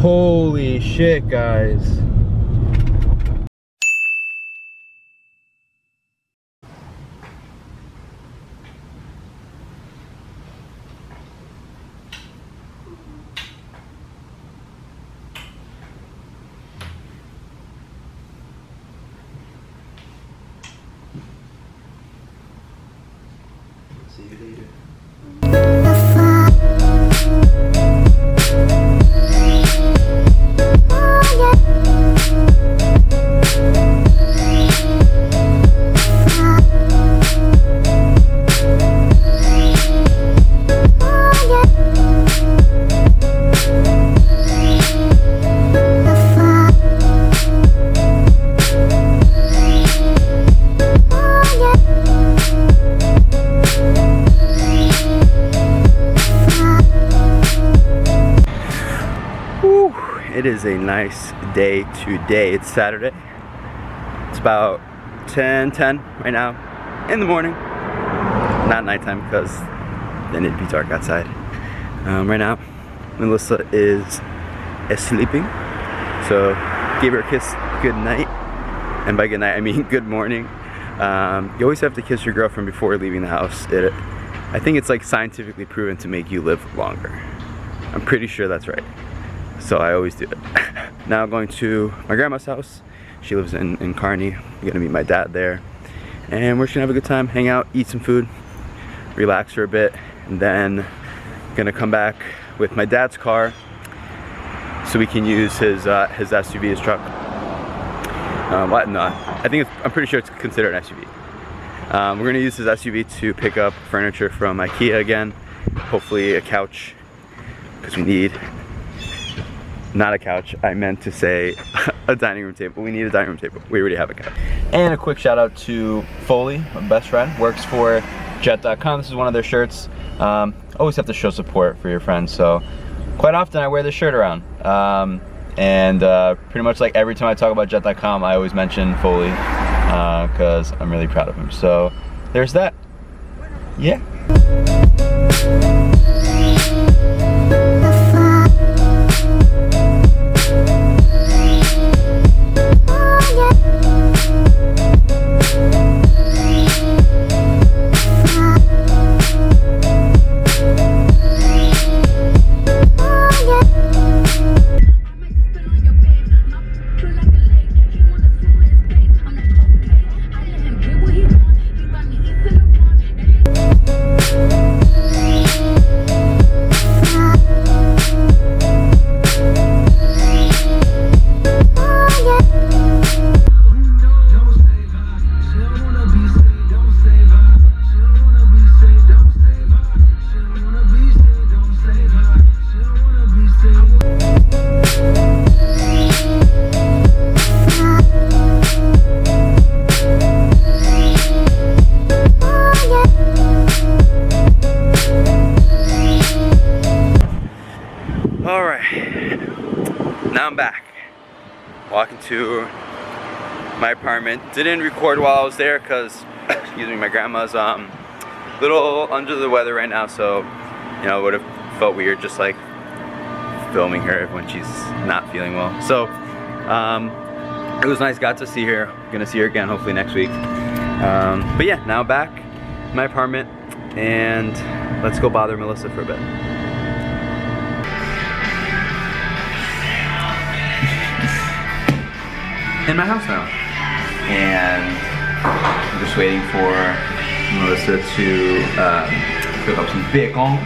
Holy shit, guys. See you later. It is a nice day today. It's Saturday. It's about 10:10 right now in the morning. Not nighttime because then it'd be dark outside. Right now, Melissa is sleeping. So give her a kiss good night. And by good night, I mean good morning. You always have to kiss your girlfriend before leaving the house. I think it's like scientifically proven to make you live longer. I'm pretty sure that's right. So I always do it. Now I'm going to my grandma's house. She lives in Kearney. I'm gonna meet my dad there. And we're just gonna have a good time, hang out, eat some food, relax for a bit, and then gonna come back with my dad's car so we can use his SUV, his truck. What? No, I'm pretty sure it's considered an SUV. We're gonna use his SUV to pick up furniture from IKEA again. Hopefully a couch, because we need, not a couch, I meant to say a dining room table. We need a dining room table. We already have a couch. And a quick shout out to Foley, my best friend, works for jet.com. This is one of their shirts. Always have to show support for your friends, so quite often I wear this shirt around. Pretty much like every time I talk about jet.com, I always mention Foley because I'm really proud of him. So there's that. Yeah. Now I'm back, walking to my apartment. Didn't record while I was there because, excuse me, my grandma's a little under the weather right now, so you know, it would have felt weird just like filming her when she's not feeling well. So it was nice, got to see her. Gonna see her again hopefully next week. But yeah, now back in my apartment, and let's go bother Melissa for a bit. In my house now, and I'm just waiting for Melissa to cook up some bacon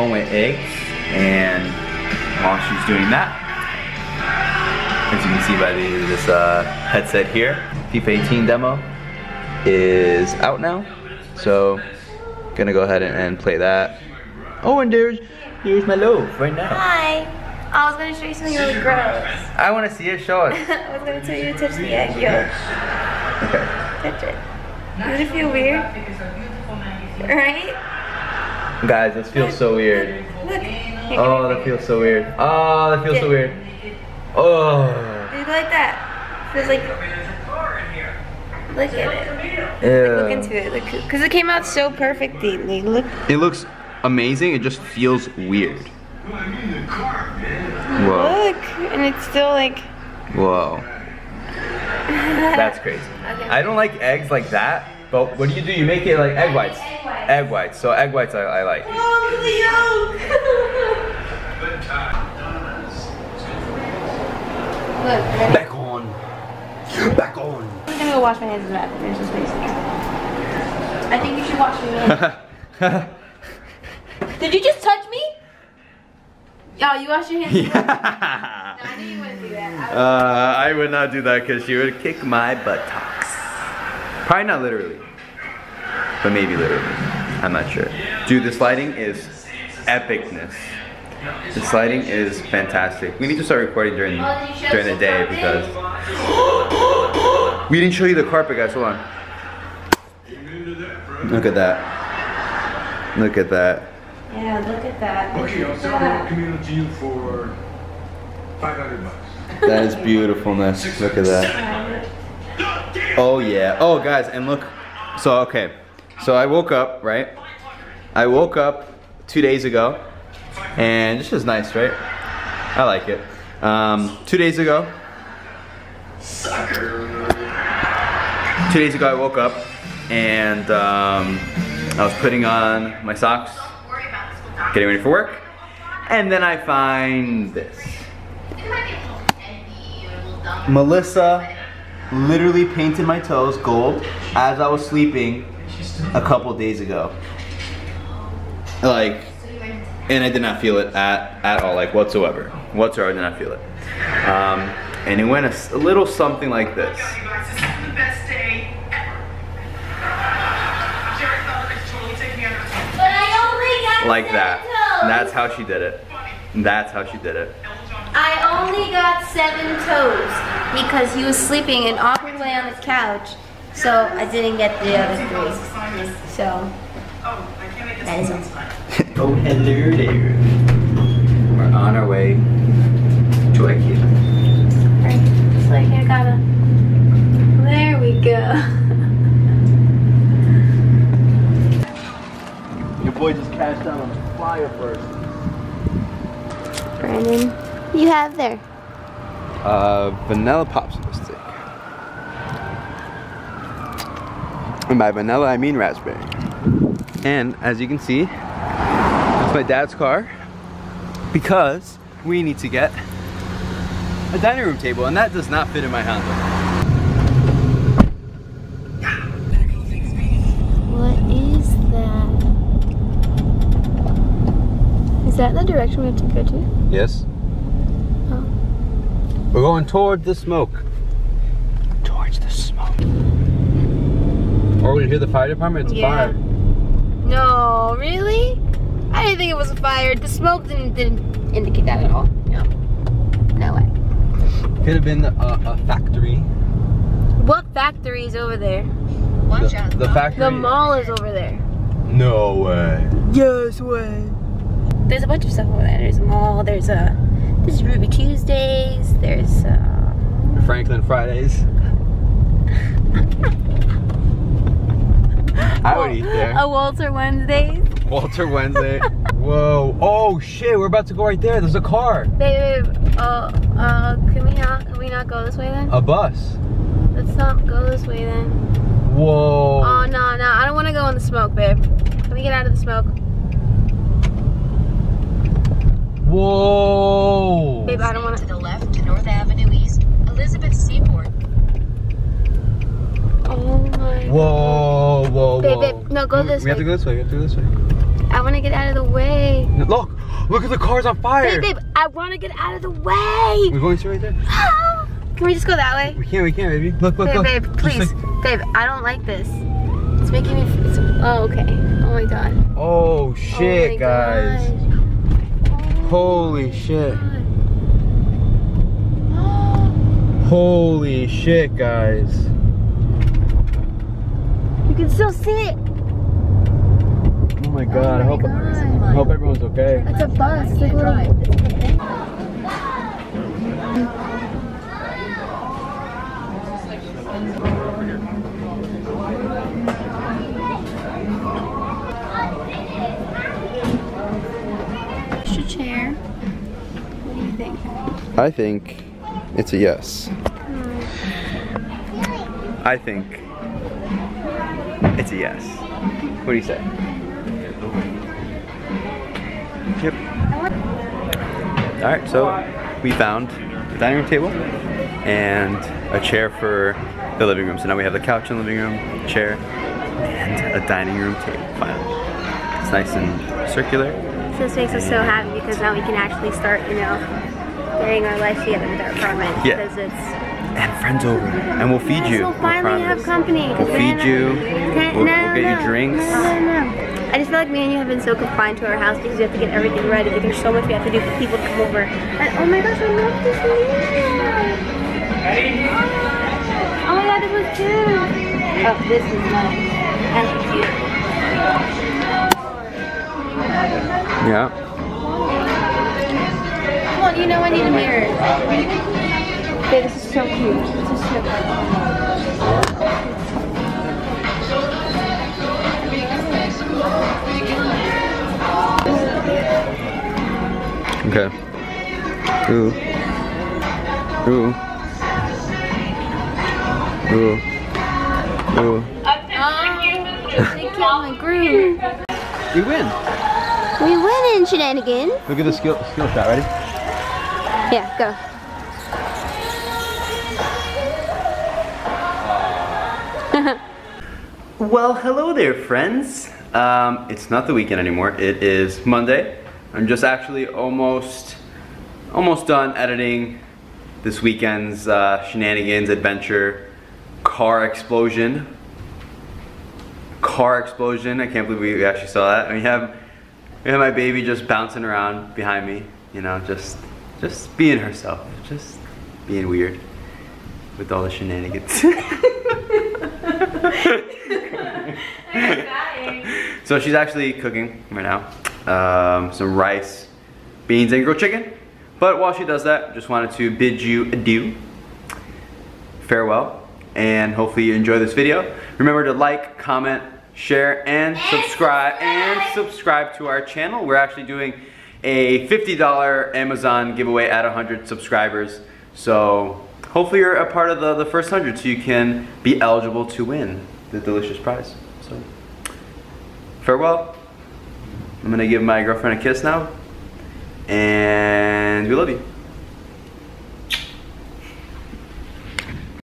with eggs, and while she's doing that, as you can see by this headset here, FIFA 18 demo is out now, so gonna go ahead and play that. Oh, and there's my loaf right now. Hi. I was gonna show you something really gross. I want to see it. Show it. I was gonna tell you to touch the egg yolk. Okay. Touch it. Does it feel weird? Right? Guys, this feels so weird. Look. Oh, that feels so weird. Oh, that feels so weird. Oh. Do you like that? Feels like. Look at it. Yeah. Like, look into it. Look, because it came out so perfectly. Look. It looks amazing. It just feels weird. Whoa. Look, and it's still like. Whoa. That's crazy. Okay. I don't like eggs like that, but what do? You make it like egg whites. Egg whites. Egg whites. So egg whites I like. Oh, the yolk! Look. Ready? Back on. Back on. I'm gonna go wash my hands in the bathroom. There's no space. I think you should wash your hands. Did you just touch me? Oh, you wash your hands. Yeah. No, I knew you wouldn't do that. I would not do that because she would kick my buttocks. Probably not literally, but maybe literally. I'm not sure. Dude, this lighting is epicness. This lighting is fantastic. We need to start recording during the day because we didn't show you the carpet, guys. Hold on. Look at that. Look at that. Yeah, look at that. Okay, I'll sell the community to you for $500. That is beautifulness. Look at that. Oh yeah. Oh guys, and look. So okay. So I woke up, right? I woke up 2 days ago, and this is nice, right? I like it. 2 days ago. 2 days ago I woke up, and I was putting on my socks, getting ready for work, and then I find this. Melissa literally painted my toes gold as I was sleeping a couple days ago. Like, and I did not feel it at all, like whatsoever. Whatsoever, I did not feel it. And it went a little something like this. Like that. That's how she did it. That's how she did it. I only got 7 toes because he was sleeping an awkward way on the couch, so I didn't get the other 3. So that is all. Oh, hello there. We're on our way to IKEA. Right, so here, gotta. There we go. Your boy just cashed out on the flyer first. Brandon, you have there. Vanilla popsicle stick. And by vanilla, I mean raspberry. And as you can see, it's my dad's car because we need to get a dining room table, and that does not fit in my Honda. What is that? Is that the direction we have to go to? Yes. Oh. We're going toward the smoke. Towards the smoke. Or we hear the fire department, it's a fire. No, really? I didn't think it was a fire. The smoke didn't indicate that at all. No. No way. Could have been a factory. What factory is over there? Watch out. The factory. The mall is over there. No way. Yes way. There's a bunch of stuff over there. There's a mall. There's Ruby Tuesdays. There's Franklin Fridays. I would eat there. a Walter Wednesdays. Walter Wednesday. Whoa. Oh shit, we're about to go right there. There's a car. Babe, can we not go this way then? A bus. Let's not go this way then. Whoa. Oh no, I don't want to go in the smoke, babe. Can we get out of the smoke? Whoa. Babe, I don't want to the left to North Avenue East, Elizabeth Seaport. Oh my. Whoa, whoa, whoa. Babe, no, go this way. We have to go this way. We have to go this way. I want to get out of the way. No, look at the cars on fire. Babe, I want to get out of the way. We're going to right there. Can we just go that way? We can't, baby. Look. Babe, please. Babe, I don't like this. It's making me. Oh, okay. Oh my god. Oh shit, guys. Gosh. Holy shit. Holy shit, guys. You can still see it. Oh my god, I hope everyone's okay. It's a bus. It's like a little. chair. What do you think? I think it's a yes. I think it's a yes. What do you say? Yep. Alright, so we found a dining room table and a chair for the living room. So now we have the couch in the living room, chair, and a dining room table finally. It's nice and circular. So this makes us so happy because now we can actually start, you know, getting our life together with our apartment. Yeah. Because it's... And friends over. And we'll feed you. We'll finally have company. We'll feed you. We'll get you drinks. No. I just feel like me and you have been so confined to our house because we have to get everything ready because there's so much we have to do for people to come over. And oh my gosh, I love this one. Oh my god, this was cute. Oh, this is nice. That's cute. Yeah. Come on, you know I need a mirror. Okay, this is so cute. This is so cute. Okay. Ooh. Ooh. Ooh. Ooh. They killed my groove. We win. We win in shenanigans. Look at the skill shot. Ready? Yeah, go. Well, hello there, friends. It's not the weekend anymore. It is Monday. I'm just actually almost done editing this weekend's shenanigans, adventure, car explosion. I can't believe we actually saw that. And we have my baby just bouncing around behind me. You know, just being herself, just being weird with all the shenanigans. So she's actually cooking right now. Some rice, beans, and grilled chicken. But while she does that, just wanted to bid you adieu, farewell, and hopefully you enjoy this video. Remember to like, comment, share, and subscribe to our channel. We're actually doing a $50 Amazon giveaway at 100 subscribers. So hopefully you're a part of the first 100 so you can be eligible to win the delicious prize. So farewell. I'm gonna give my girlfriend a kiss now. And we love you.